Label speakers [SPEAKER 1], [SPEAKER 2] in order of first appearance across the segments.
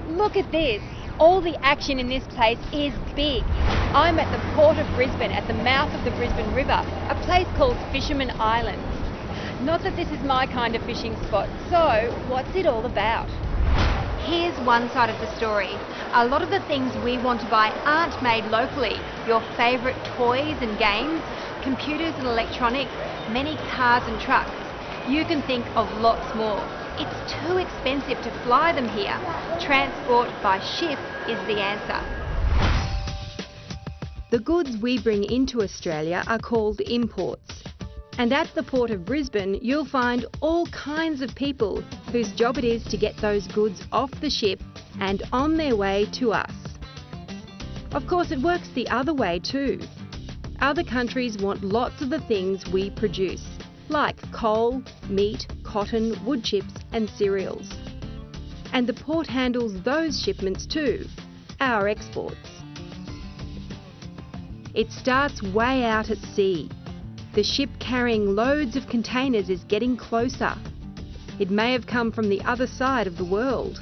[SPEAKER 1] Look at this. All the action in this place is big. I'm at the Port of Brisbane, at the mouth of the Brisbane River, a place called Fisherman Island. Not that this is my kind of fishing spot, so what's it all about? Here's one side of the story. A lot of the things we want to buy aren't made locally. Your favourite toys and games, computers and electronics, many cars and trucks. You can think of lots more. It's too expensive to fly them here. Transport by ship is the answer. The goods we bring into Australia are called imports. And at the Port of Brisbane, you'll find all kinds of people whose job it is to get those goods off the ship and on their way to us. Of course, it works the other way too. Other countries want lots of the things we produce, like coal, meat, cotton, wood chips and cereals. And the port handles those shipments too, our exports. It starts way out at sea. The ship carrying loads of containers is getting closer. It may have come from the other side of the world.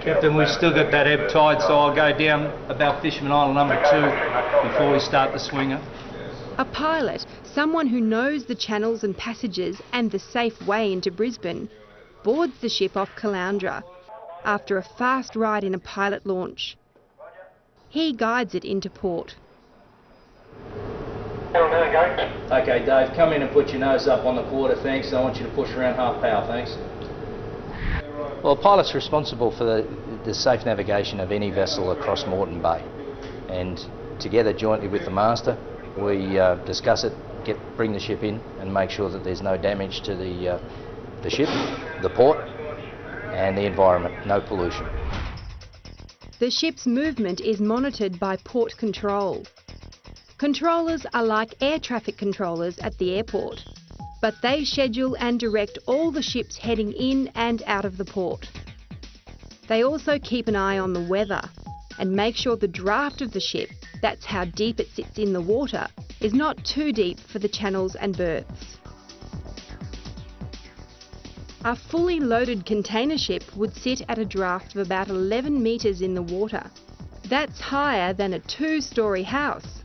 [SPEAKER 2] Captain, we've still got that ebb tide, so I'll go down about Fisherman Island number 2 before we start the swinger.
[SPEAKER 1] A pilot, someone who knows the channels and passages and the safe way into Brisbane, boards the ship off Caloundra after a fast ride in a pilot launch. He guides it into port.
[SPEAKER 2] Okay, Dave, come in and put your nose up on the quarter, thanks, and I want you to push around half power, thanks. Well, the pilot's responsible for the safe navigation of any vessel across Moreton Bay, and together jointly with the master we discuss it, bring the ship in and make sure that there's no damage to the ship, the port and the environment, no pollution.
[SPEAKER 1] The ship's movement is monitored by port control. Controllers are like air traffic controllers at the airport, but they schedule and direct all the ships heading in and out of the port. They also keep an eye on the weather and make sure the draft of the ship, that's how deep it sits in the water, is not too deep for the channels and berths. A fully loaded container ship would sit at a draft of about 11 metres in the water. That's higher than a 2-storey house.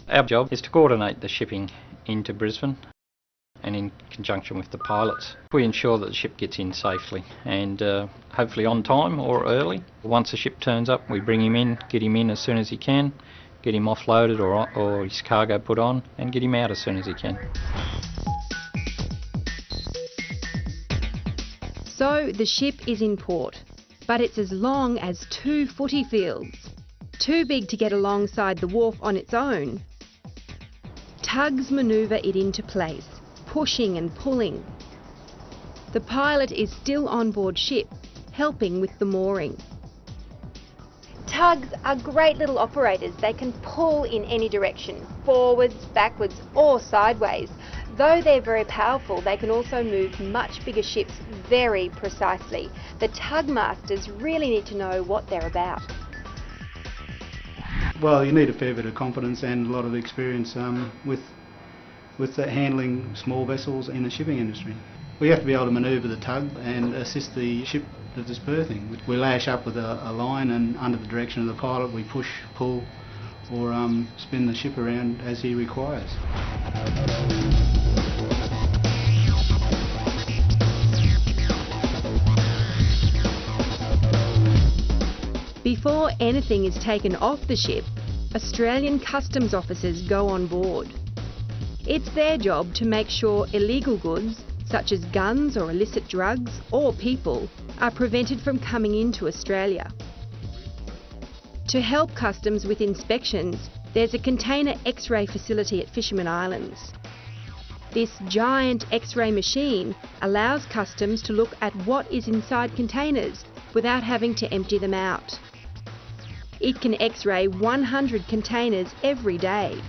[SPEAKER 3] Our job is to coordinate the shipping into Brisbane and in conjunction with the pilots. We ensure that the ship gets in safely and hopefully on time or early. Once the ship turns up, we bring him in, get him in as soon as he can, get him offloaded or his cargo put on and get him out as soon as he can.
[SPEAKER 1] So the ship is in port, but it's as long as 2 footy fields. Too big to get alongside the wharf on its own. Tugs manoeuvre it into place, pushing and pulling. The pilot is still on board ship, helping with the mooring. Tugs are great little operators. They can pull in any direction, forwards, backwards or sideways. Though they're very powerful, they can also move much bigger ships very precisely. The tug masters really need to know what they're about.
[SPEAKER 4] Well, you need a fair bit of confidence and a lot of experience with handling small vessels in the shipping industry. We have to be able to manoeuvre the tug and assist the ship that is berthing. We lash up with a line and under the direction of the pilot we push, pull or spin the ship around as he requires.
[SPEAKER 1] Before anything is taken off the ship, Australian customs officers go on board. It's their job to make sure illegal goods, such as guns or illicit drugs or people, are prevented from coming into Australia. To help customs with inspections, there's a container X-ray facility at Fisherman Islands. This giant X-ray machine allows customs to look at what is inside containers without having to empty them out. It can X-ray 100 containers every day.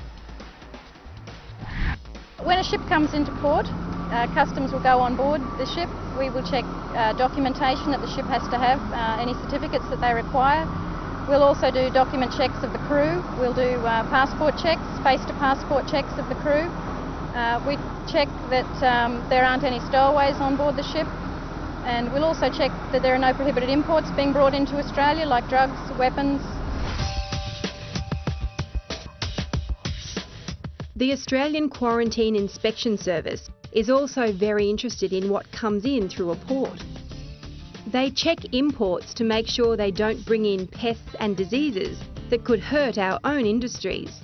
[SPEAKER 5] When a ship comes into port, customs will go on board the ship. We will check documentation that the ship has to have, any certificates that they require. We'll also do document checks of the crew. We'll do passport checks, face-to-passport checks of the crew. We check that there aren't any stowaways on board the ship, and we'll also check that there are no prohibited imports being brought into Australia, like drugs, weapons.
[SPEAKER 1] The Australian Quarantine Inspection Service is also very interested in what comes in through a port. They check imports to make sure they don't bring in pests and diseases that could hurt our own industries.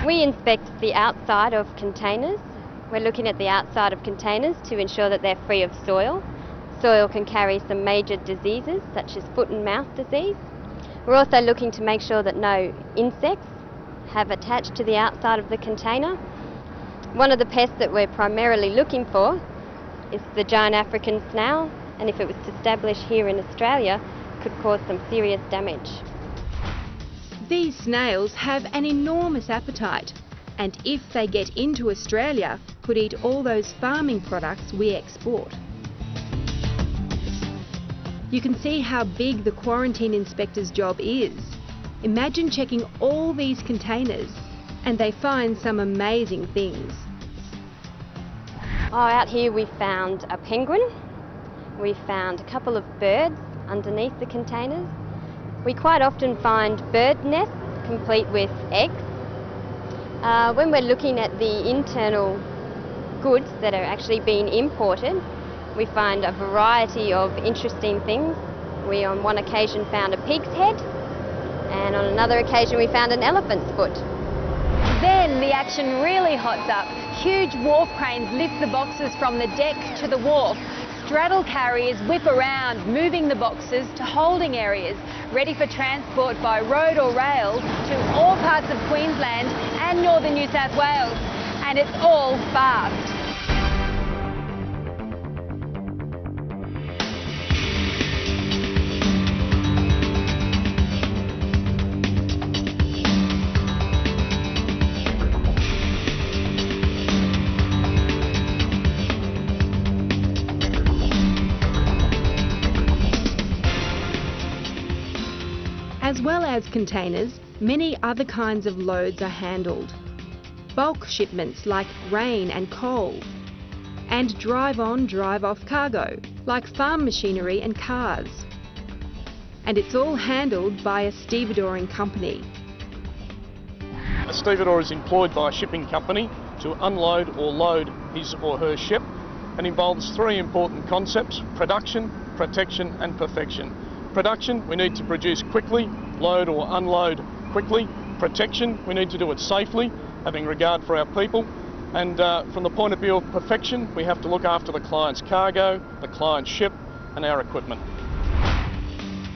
[SPEAKER 6] We inspect the outside of containers. We're looking at the outside of containers to ensure that they're free of soil. Soil can carry some major diseases such as foot and mouth disease. We're also looking to make sure that no insects have attached to the outside of the container. One of the pests that we're primarily looking for is the giant African snail, and if it was to establish here in Australia, could cause some serious damage.
[SPEAKER 1] These snails have an enormous appetite, and if they get into Australia, could eat all those farming products we export. You can see how big the quarantine inspector's job is. Imagine checking all these containers and they find some amazing things.
[SPEAKER 6] Oh, out here we found a penguin. We found a couple of birds underneath the containers. We quite often find bird nests complete with eggs. When we're looking at the internal goods that are actually being imported, we find a variety of interesting things. We on one occasion found a pig's head, and on another occasion we found an elephant's foot.
[SPEAKER 7] Then the action really hots up. Huge wharf cranes lift the boxes from the deck to the wharf. Straddle carriers whip around, moving the boxes to holding areas, ready for transport by road or rail to all parts of Queensland and northern New South Wales. And it's all fast.
[SPEAKER 1] As well as containers, many other kinds of loads are handled. Bulk shipments like grain and coal, and drive-on, drive-off cargo like farm machinery and cars. And it's all handled by a stevedoring company.
[SPEAKER 8] A stevedore is employed by a shipping company to unload or load his or her ship and involves three important concepts: production, protection and perfection. Production, we need to produce quickly, load or unload quickly. Protection, we need to do it safely, having regard for our people. And from the point of view of perfection, we have to look after the client's cargo, the client's ship and our equipment.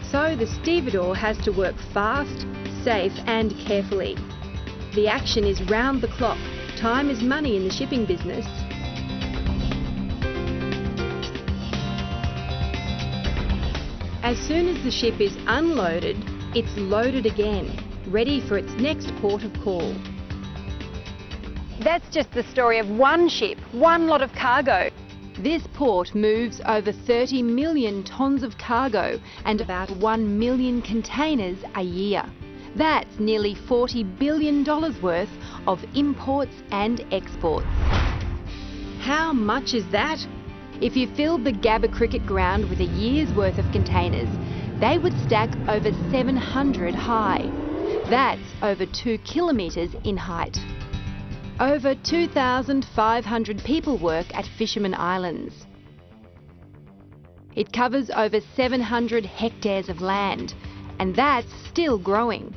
[SPEAKER 1] So the stevedore has to work fast, safe and carefully. The action is round the clock. Time is money in the shipping business. As soon as the ship is unloaded, it's loaded again, ready for its next port of call.
[SPEAKER 7] That's just the story of one ship, one lot of cargo.
[SPEAKER 1] This port moves over 30 million tonnes of cargo and about 1 million containers a year. That's nearly $40 billion worth of imports and exports. How much is that? If you filled the Gabba cricket ground with a year's worth of containers, they would stack over 700 high. That's over 2 kilometres in height. Over 2,500 people work at Fisherman Islands. It covers over 700 hectares of land, and that's still growing.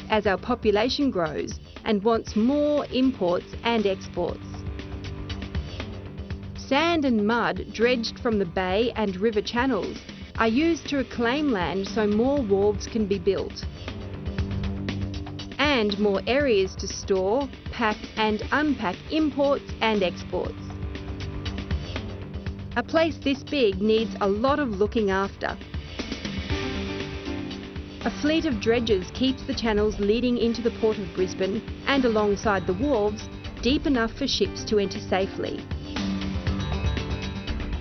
[SPEAKER 1] As our population grows and wants more imports and exports. Sand and mud dredged from the bay and river channels are used to reclaim land so more wharves can be built. And more areas to store, pack and unpack imports and exports. A place this big needs a lot of looking after. A fleet of dredgers keeps the channels leading into the port of Brisbane and alongside the wharves deep enough for ships to enter safely.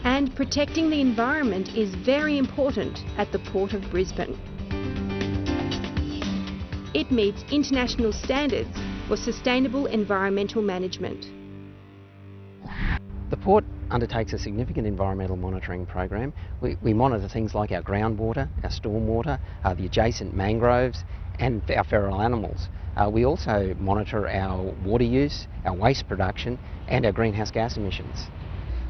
[SPEAKER 1] And protecting the environment is very important at the Port of Brisbane. It meets international standards for sustainable environmental management.
[SPEAKER 9] The port undertakes a significant environmental monitoring program. We monitor things like our groundwater, our stormwater, the adjacent mangroves and our feral animals. We also monitor our water use, our waste production and our greenhouse gas emissions.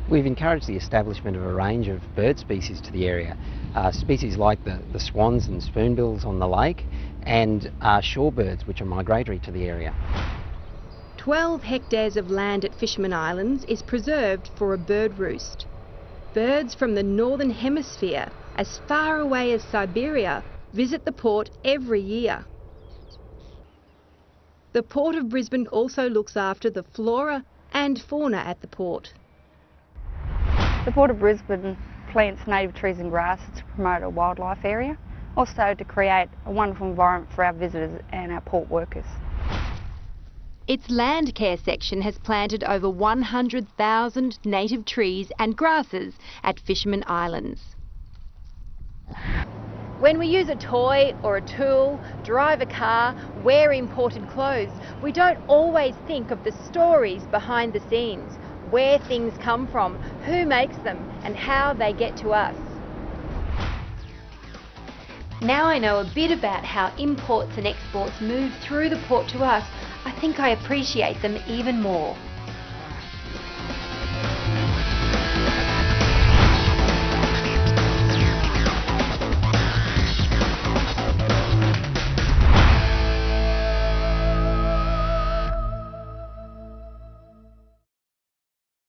[SPEAKER 9] We've encouraged the establishment of a range of bird species to the area, species like the swans and spoonbills on the lake and shorebirds which are migratory to the area.
[SPEAKER 1] 12 hectares of land at Fisherman Islands is preserved for a bird roost. Birds from the Northern Hemisphere, as far away as Siberia, visit the port every year. The Port of Brisbane also looks after the flora and fauna at the port.
[SPEAKER 10] The Port of Brisbane plants native trees and grasses to promote a wildlife area, also to create a wonderful environment for our visitors and our port workers.
[SPEAKER 1] Its land care section has planted over 100,000 native trees and grasses at Fisherman Islands.
[SPEAKER 7] When we use a toy or a tool, drive a car, wear imported clothes, we don't always think of the stories behind the scenes, where things come from, who makes them, and how they get to us.
[SPEAKER 1] Now I know a bit about how imports and exports move through the port to us, I think I appreciate them even more.